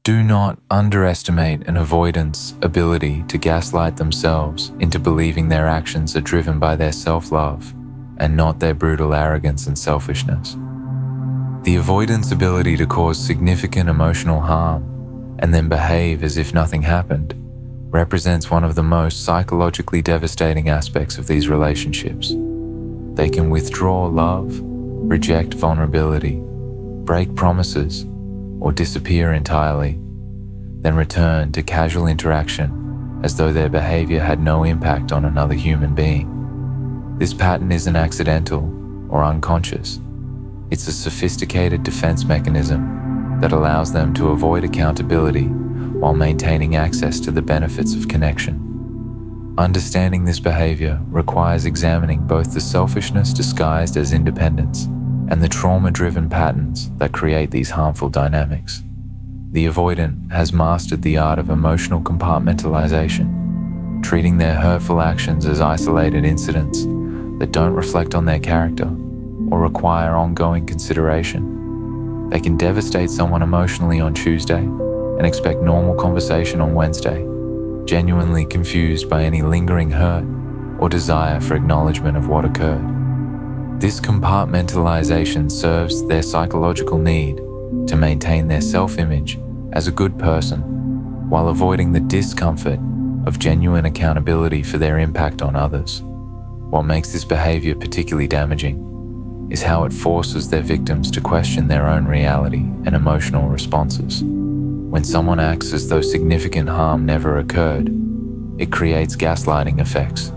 Do not underestimate an avoidant's ability to gaslight themselves into believing their actions are driven by their self-love and not their brutal arrogance and selfishness. The avoidant's ability to cause significant emotional harm and then behave as if nothing happened represents one of the most psychologically devastating aspects of these relationships. They can withdraw love, reject vulnerability, break promises, or disappear entirely, then return to casual interaction as though their behavior had no impact on another human being. This pattern isn't accidental or unconscious. It's a sophisticated defense mechanism that allows them to avoid accountability while maintaining access to the benefits of connection. Understanding this behavior requires examining both the selfishness disguised as independence and the trauma-driven patterns that create these harmful dynamics. The avoidant has mastered the art of emotional compartmentalization, treating their hurtful actions as isolated incidents that don't reflect on their character or require ongoing consideration. They can devastate someone emotionally on Tuesday and expect normal conversation on Wednesday, genuinely confused by any lingering hurt or desire for acknowledgement of what occurred. This compartmentalization serves their psychological need to maintain their self-image as a good person while avoiding the discomfort of genuine accountability for their impact on others. What makes this behavior particularly damaging is how it forces their victims to question their own reality and emotional responses. When someone acts as though significant harm never occurred, it creates gaslighting effects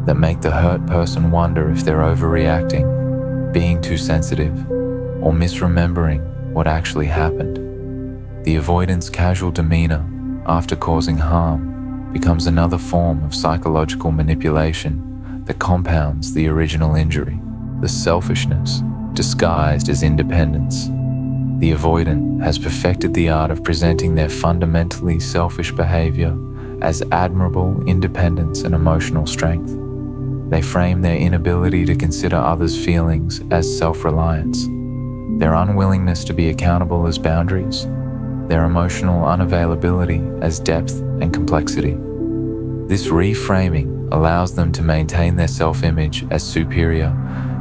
that make the hurt person wonder if they're overreacting, being too sensitive, or misremembering what actually happened. The avoidant's casual demeanor after causing harm becomes another form of psychological manipulation that compounds the original injury. The selfishness disguised as independence. The avoidant has perfected the art of presenting their fundamentally selfish behavior as admirable independence and emotional strength. They frame their inability to consider others' feelings as self-reliance, their unwillingness to be accountable as boundaries, their emotional unavailability as depth and complexity. This reframing allows them to maintain their self-image as superior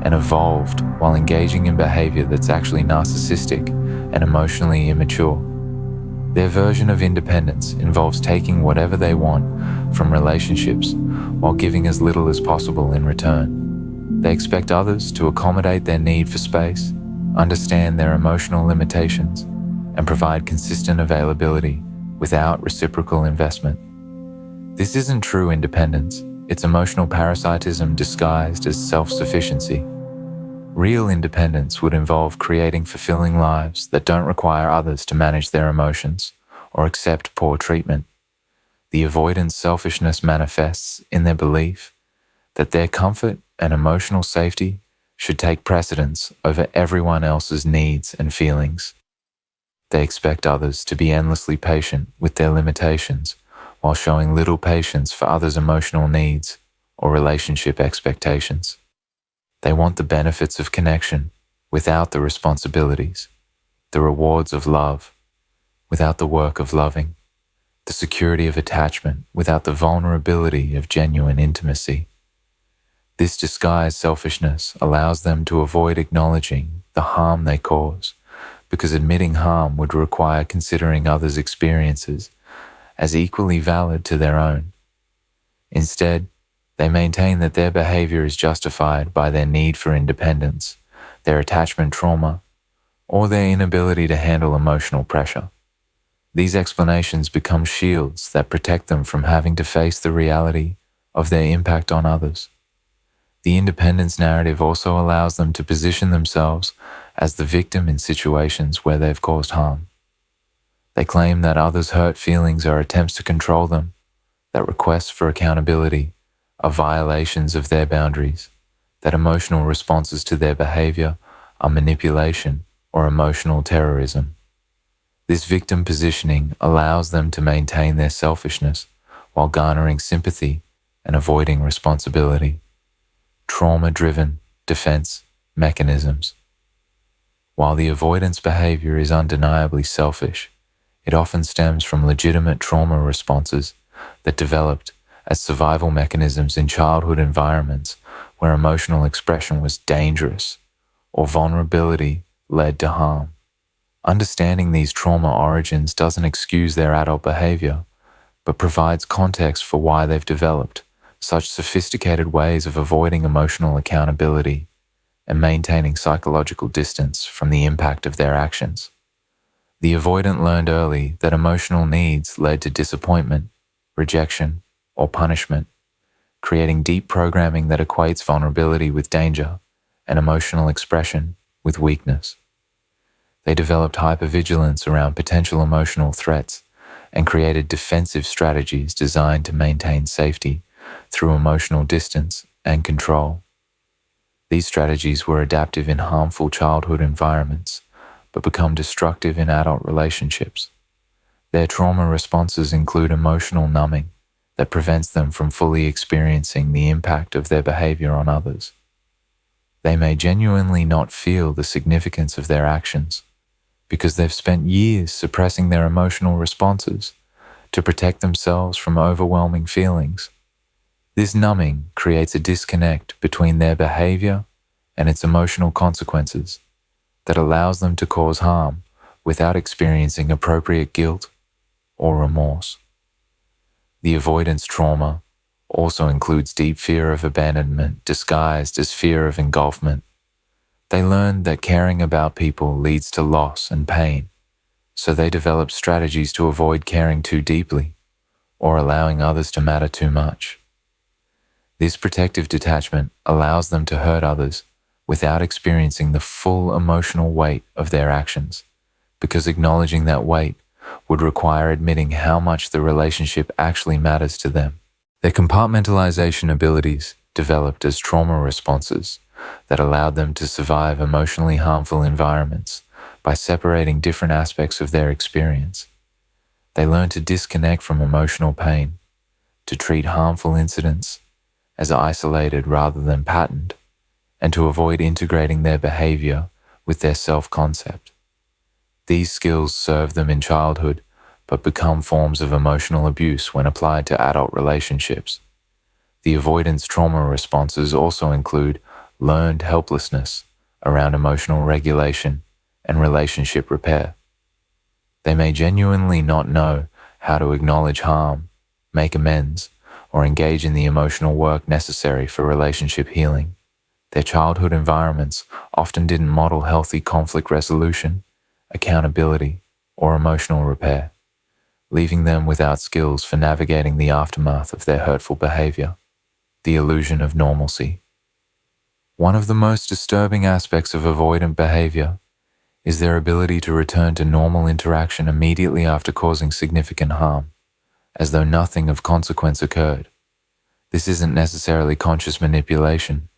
and evolved while engaging in behavior that's actually narcissistic and emotionally immature. Their version of independence involves taking whatever they want from relationships while giving as little as possible in return. They expect others to accommodate their need for space, understand their emotional limitations, and provide consistent availability without reciprocal investment. This isn't true independence. It's emotional parasitism disguised as self-sufficiency. Real independence would involve creating fulfilling lives that don't require others to manage their emotions or accept poor treatment. The avoidant selfishness manifests in their belief that their comfort and emotional safety should take precedence over everyone else's needs and feelings. They expect others to be endlessly patient with their limitations while showing little patience for others' emotional needs or relationship expectations. They want the benefits of connection without the responsibilities, the rewards of love without the work of loving, the security of attachment without the vulnerability of genuine intimacy. This disguised selfishness allows them to avoid acknowledging the harm they cause, because admitting harm would require considering others' experiences as equally valid to their own. Instead, they maintain that their behavior is justified by their need for independence, their attachment trauma, or their inability to handle emotional pressure. These explanations become shields that protect them from having to face the reality of their impact on others. The independence narrative also allows them to position themselves as the victim in situations where they've caused harm. They claim that others' hurt feelings are attempts to control them, that requests for accountability are violations of their boundaries, that emotional responses to their behavior are manipulation or emotional terrorism. This victim positioning allows them to maintain their selfishness while garnering sympathy and avoiding responsibility. Trauma-driven defense mechanisms. While the avoidance behavior is undeniably selfish, It often stems from legitimate trauma responses that developed as survival mechanisms in childhood environments where emotional expression was dangerous or vulnerability led to harm. Understanding these trauma origins doesn't excuse their adult behavior, but provides context for why they've developed such sophisticated ways of avoiding emotional accountability and maintaining psychological distance from the impact of their actions. The avoidant learned early that emotional needs led to disappointment, rejection, or punishment, creating deep programming that equates vulnerability with danger and emotional expression with weakness. They developed hypervigilance around potential emotional threats and created defensive strategies designed to maintain safety through emotional distance and control. These strategies were adaptive in harmful childhood environments, but become destructive in adult relationships. Their trauma responses include emotional numbing that prevents them from fully experiencing the impact of their behavior on others. They may genuinely not feel the significance of their actions because they've spent years suppressing their emotional responses to protect themselves from overwhelming feelings. This numbing creates a disconnect between their behavior and its emotional consequences that allows them to cause harm without experiencing appropriate guilt or remorse. The avoidance trauma also includes deep fear of abandonment disguised as fear of engulfment. They learned that caring about people leads to loss and pain, so they develop strategies to avoid caring too deeply or allowing others to matter too much. This protective detachment allows them to hurt others without experiencing the full emotional weight of their actions, because acknowledging that weight would require admitting how much the relationship actually matters to them. Their compartmentalization abilities developed as trauma responses that allowed them to survive emotionally harmful environments by separating different aspects of their experience. They learned to disconnect from emotional pain, to treat harmful incidents as isolated rather than patterned, and to avoid integrating their behavior with their self-concept. These skills serve them in childhood, but become forms of emotional abuse when applied to adult relationships. The avoidance trauma responses also include learned helplessness around emotional regulation and relationship repair. They may genuinely not know how to acknowledge harm, make amends, or engage in the emotional work necessary for relationship healing. Their childhood environments often didn't model healthy conflict resolution, accountability, or emotional repair, leaving them without skills for navigating the aftermath of their hurtful behavior. The illusion of normalcy. One of the most disturbing aspects of avoidant behavior is their ability to return to normal interaction immediately after causing significant harm, as though nothing of consequence occurred. This isn't necessarily conscious manipulation.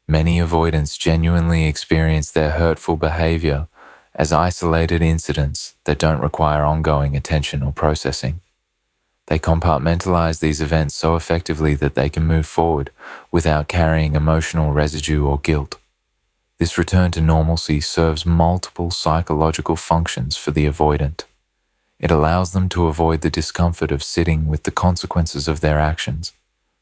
Many avoidants genuinely experience their hurtful behavior as isolated incidents that don't require ongoing attention or processing. They compartmentalize these events so effectively that they can move forward without carrying emotional residue or guilt. This return to normalcy serves multiple psychological functions for the avoidant. It allows them to avoid the discomfort of sitting with the consequences of their actions,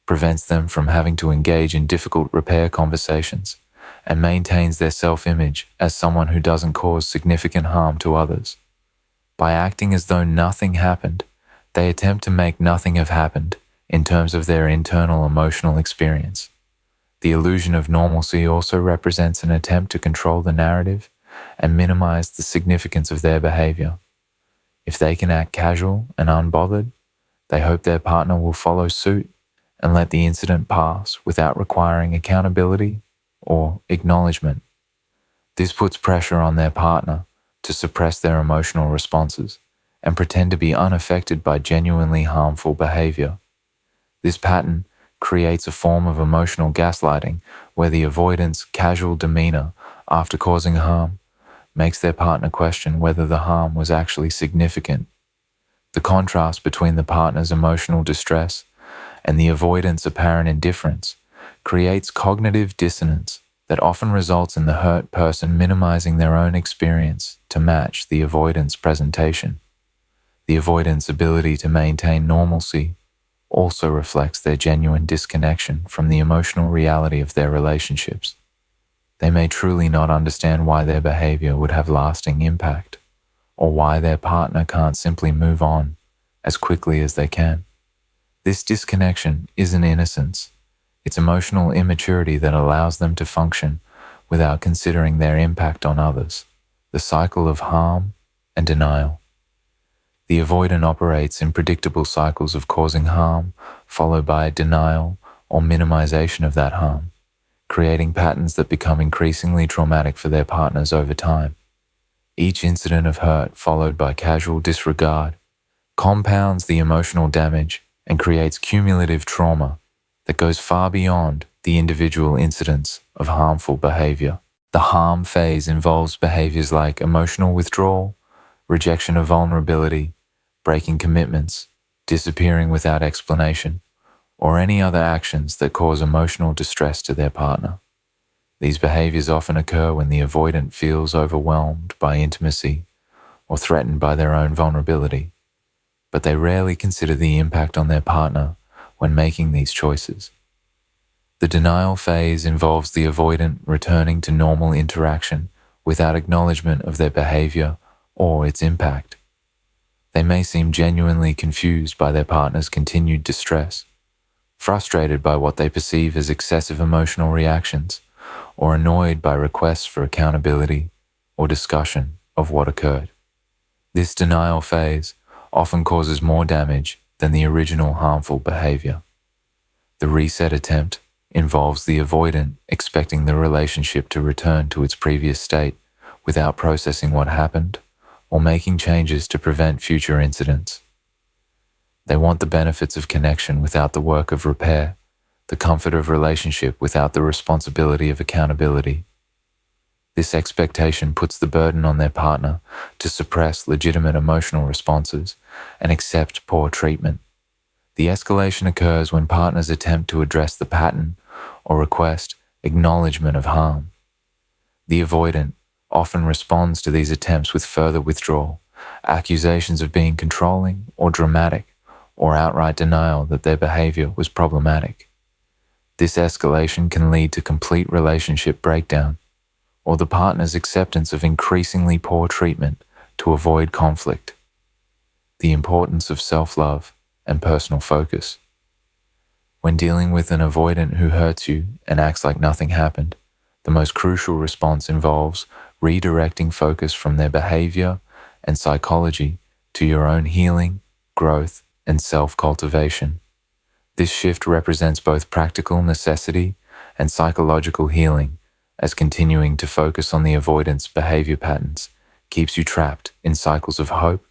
prevents them from having to engage in difficult repair conversations, and maintains their self-image as someone who doesn't cause significant harm to others. By acting as though nothing happened, they attempt to make nothing have happened in terms of their internal emotional experience. The illusion of normalcy also represents an attempt to control the narrative and minimize the significance of their behavior. If they can act casual and unbothered, they hope their partner will follow suit and let the incident pass without requiring accountability or acknowledgement. This puts pressure on their partner to suppress their emotional responses and pretend to be unaffected by genuinely harmful behavior. This pattern creates a form of emotional gaslighting where the avoidant's casual demeanor after causing harm makes their partner question whether the harm was actually significant. The contrast between the partner's emotional distress and the avoidant's apparent indifference creates cognitive dissonance that often results in the hurt person minimizing their own experience to match the avoidant's presentation. The avoidant's ability to maintain normalcy also reflects their genuine disconnection from the emotional reality of their relationships. They may truly not understand why their behavior would have lasting impact, or why their partner can't simply move on as quickly as they can. This disconnection isn't innocence. It's emotional immaturity that allows them to function without considering their impact on others, the cycle of harm and denial. The avoidant operates in predictable cycles of causing harm, followed by denial or minimization of that harm, creating patterns that become increasingly traumatic for their partners over time. Each incident of hurt, followed by casual disregard, compounds the emotional damage and creates cumulative trauma that goes far beyond the individual incidents of harmful behavior. The harm phase involves behaviors like emotional withdrawal, rejection of vulnerability, breaking commitments, disappearing without explanation, or any other actions that cause emotional distress to their partner. These behaviors often occur when the avoidant feels overwhelmed by intimacy or threatened by their own vulnerability, but they rarely consider the impact on their partner when making these choices. The denial phase involves the avoidant returning to normal interaction without acknowledgement of their behavior or its impact. They may seem genuinely confused by their partner's continued distress, frustrated by what they perceive as excessive emotional reactions, or annoyed by requests for accountability or discussion of what occurred. This denial phase often causes more damage than the original harmful behavior. The reset attempt involves the avoidant expecting the relationship to return to its previous state without processing what happened or making changes to prevent future incidents. They want the benefits of connection without the work of repair, the comfort of relationship without the responsibility of accountability. This expectation puts the burden on their partner to suppress legitimate emotional responses and accept poor treatment. The escalation occurs when partners attempt to address the pattern or request acknowledgement of harm. The avoidant often responds to these attempts with further withdrawal, accusations of being controlling or dramatic, or outright denial that their behavior was problematic. This escalation can lead to complete relationship breakdown, or the partner's acceptance of increasingly poor treatment to avoid conflict. The importance of self-love and personal focus. When dealing with an avoidant who hurts you and acts like nothing happened, the most crucial response involves redirecting focus from their behavior and psychology to your own healing, growth, and self-cultivation. This shift represents both practical necessity and psychological healing, as continuing to focus on the avoidance behavior patterns keeps you trapped in cycles of hope,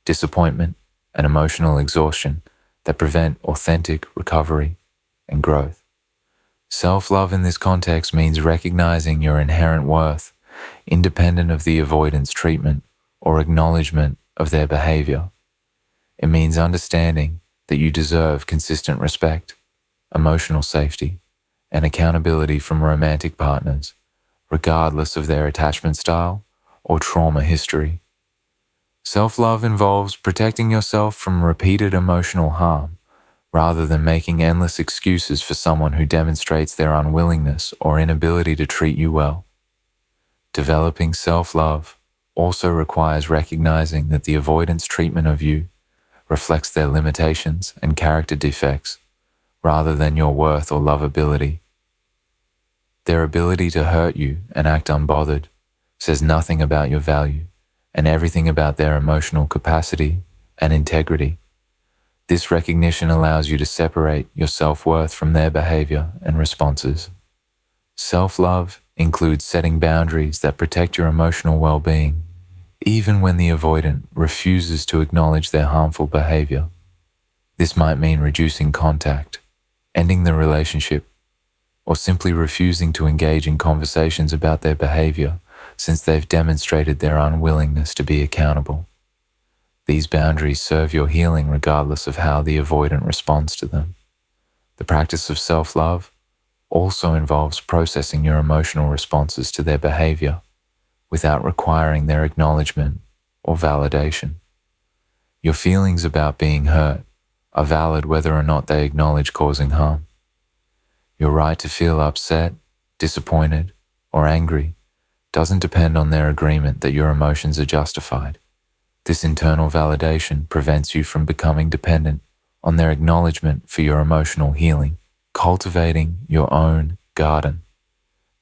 disappointment, and emotional exhaustion that prevent authentic recovery and growth. Self-love in this context means recognizing your inherent worth, independent of the avoidance treatment or acknowledgement of their behavior. It means understanding that you deserve consistent respect, emotional safety, and accountability from romantic partners, regardless of their attachment style or trauma history. Self-love involves protecting yourself from repeated emotional harm, rather than making endless excuses for someone who demonstrates their unwillingness or inability to treat you well. Developing self-love also requires recognizing that the avoidance treatment of you reflects their limitations and character defects, rather than your worth or lovability. Their ability to hurt you and act unbothered says nothing about your value and everything about their emotional capacity and integrity. This recognition allows you to separate your self-worth from their behavior and responses. Self-love includes setting boundaries that protect your emotional well-being, even when the avoidant refuses to acknowledge their harmful behavior. This might mean reducing contact, ending the relationship, or simply refusing to engage in conversations about their behavior since they've demonstrated their unwillingness to be accountable. These boundaries serve your healing regardless of how the avoidant responds to them. The practice of self-love also involves processing your emotional responses to their behavior without requiring their acknowledgement or validation. Your feelings about being hurt are valid whether or not they acknowledge causing harm. Your right to feel upset, disappointed, or angry doesn't depend on their agreement that your emotions are justified. This internal validation prevents you from becoming dependent on their acknowledgement for your emotional healing. Cultivating your own garden.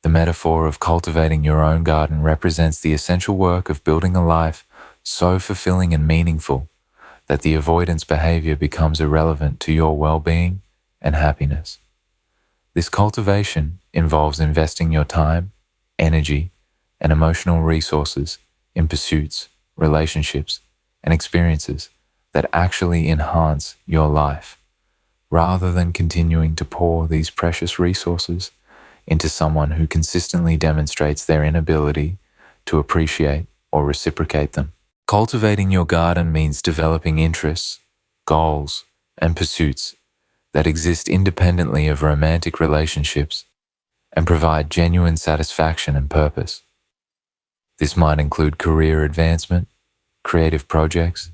The metaphor of cultivating your own garden represents the essential work of building a life so fulfilling and meaningful that the avoidance behavior becomes irrelevant to your well-being and happiness. This cultivation involves investing your time, energy, and emotional resources in pursuits, relationships, and experiences that actually enhance your life, rather than continuing to pour these precious resources into someone who consistently demonstrates their inability to appreciate or reciprocate them. Cultivating your garden means developing interests, goals, and pursuits that exist independently of romantic relationships and provide genuine satisfaction and purpose. This might include career advancement, creative projects,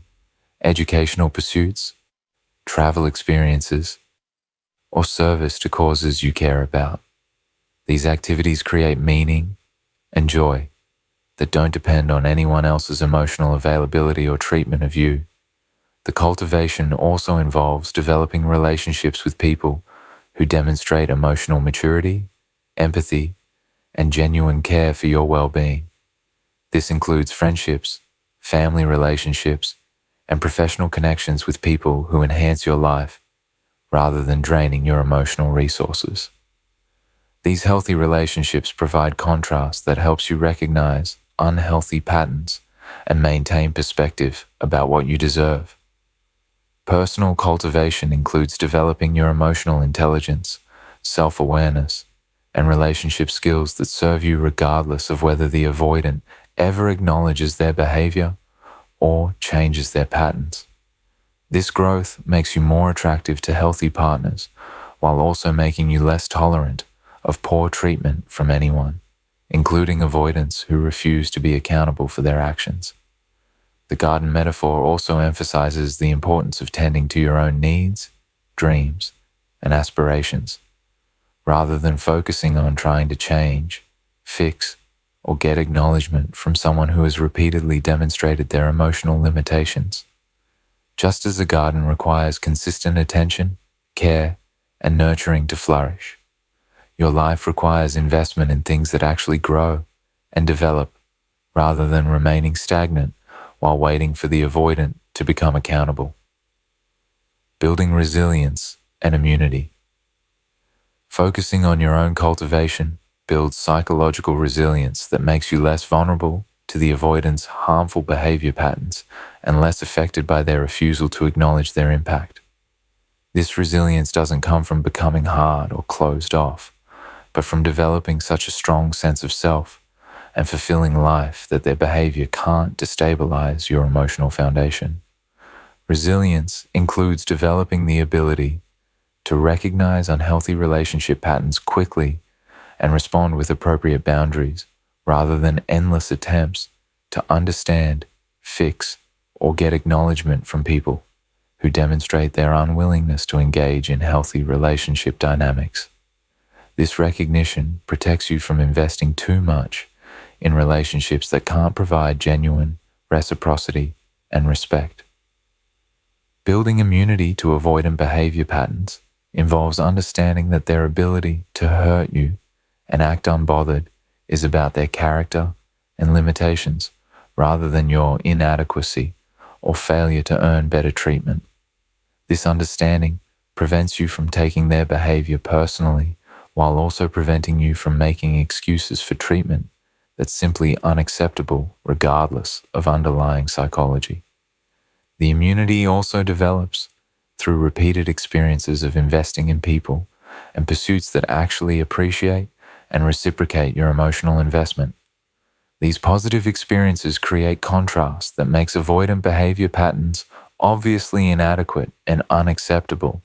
educational pursuits, travel experiences, or service to causes you care about. These activities create meaning and joy that don't depend on anyone else's emotional availability or treatment of you. The cultivation also involves developing relationships with people who demonstrate emotional maturity, empathy, and genuine care for your well-being. This includes friendships, family relationships, and professional connections with people who enhance your life rather than draining your emotional resources. These healthy relationships provide contrast that helps you recognize unhealthy patterns and maintain perspective about what you deserve. Personal cultivation includes developing your emotional intelligence, self-awareness, and relationship skills that serve you regardless of whether the avoidant ever acknowledges their behavior or changes their patterns. This growth makes you more attractive to healthy partners while also making you less tolerant of poor treatment from anyone, including avoidants who refuse to be accountable for their actions. The garden metaphor also emphasizes the importance of tending to your own needs, dreams, and aspirations, rather than focusing on trying to change, fix, or get acknowledgement from someone who has repeatedly demonstrated their emotional limitations. Just as a garden requires consistent attention, care, and nurturing to flourish, your life requires investment in things that actually grow and develop, rather than remaining stagnant while waiting for the avoidant to become accountable. Building resilience and immunity. Focusing on your own cultivation builds psychological resilience that makes you less vulnerable to the avoidant's harmful behavior patterns and less affected by their refusal to acknowledge their impact. This resilience doesn't come from becoming hard or closed off, but from developing such a strong sense of self and fulfilling life that their behavior can't destabilize your emotional foundation. Resilience includes developing the ability to recognize unhealthy relationship patterns quickly and respond with appropriate boundaries, rather than endless attempts to understand, fix, or get acknowledgement from people who demonstrate their unwillingness to engage in healthy relationship dynamics. This recognition protects you from investing too much in relationships that can't provide genuine reciprocity and respect. Building immunity to avoidant behavior patterns involves understanding that their ability to hurt you and act unbothered is about their character and limitations rather than your inadequacy or failure to earn better treatment. This understanding prevents you from taking their behavior personally while also preventing you from making excuses for treatment that's simply unacceptable regardless of underlying psychology. The immunity also develops through repeated experiences of investing in people and pursuits that actually appreciate and reciprocate your emotional investment. These positive experiences create contrast that makes avoidant behavior patterns obviously inadequate and unacceptable,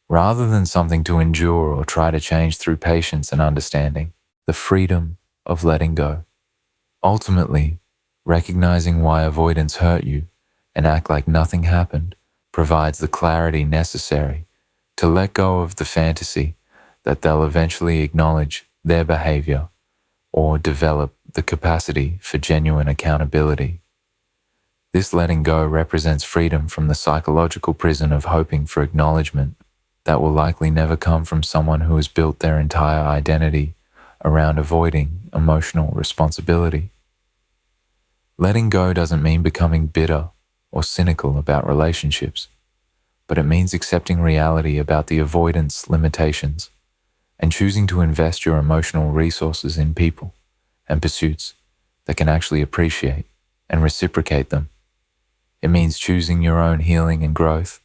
rather than something to endure or try to change through patience and understanding. The freedom of letting go. Ultimately, recognizing why avoidants hurt you and act like nothing happened provides the clarity necessary to let go of the fantasy that they'll eventually acknowledge their behavior or develop the capacity for genuine accountability. This letting go represents freedom from the psychological prison of hoping for acknowledgement that will likely never come from someone who has built their entire identity around avoiding emotional responsibility. Letting go doesn't mean becoming bitter or cynical about relationships, but it means accepting reality about the avoidance limitations and choosing to invest your emotional resources in people and pursuits that can actually appreciate and reciprocate them. It means choosing your own healing and growth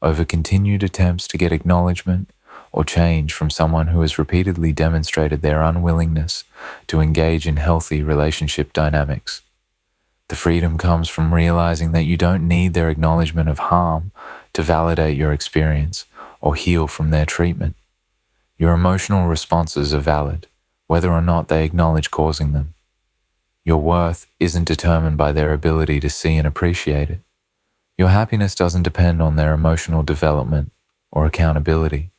over continued attempts to get acknowledgement or change from someone who has repeatedly demonstrated their unwillingness to engage in healthy relationship dynamics. The freedom comes from realizing that you don't need their acknowledgement of harm to validate your experience or heal from their treatment. Your emotional responses are valid, whether or not they acknowledge causing them. Your worth isn't determined by their ability to see and appreciate it. Your happiness doesn't depend on their emotional development or accountability.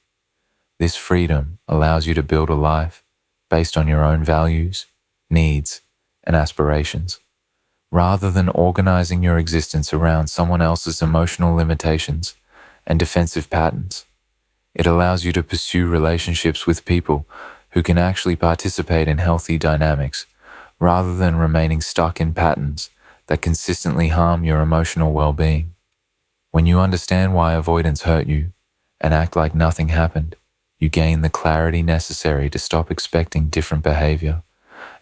This freedom allows you to build a life based on your own values, needs, and aspirations, rather than organizing your existence around someone else's emotional limitations and defensive patterns. It allows you to pursue relationships with people who can actually participate in healthy dynamics, rather than remaining stuck in patterns that consistently harm your emotional well-being. When you understand why avoidants hurt you and act like nothing happened, you gain the clarity necessary to stop expecting different behavior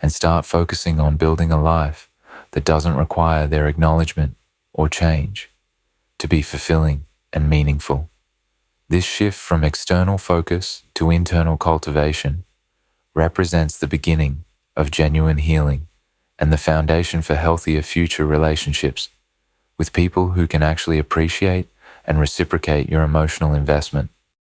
and start focusing on building a life that doesn't require their acknowledgement or change to be fulfilling and meaningful. This shift from external focus to internal cultivation represents the beginning of genuine healing and the foundation for healthier future relationships with people who can actually appreciate and reciprocate your emotional investment.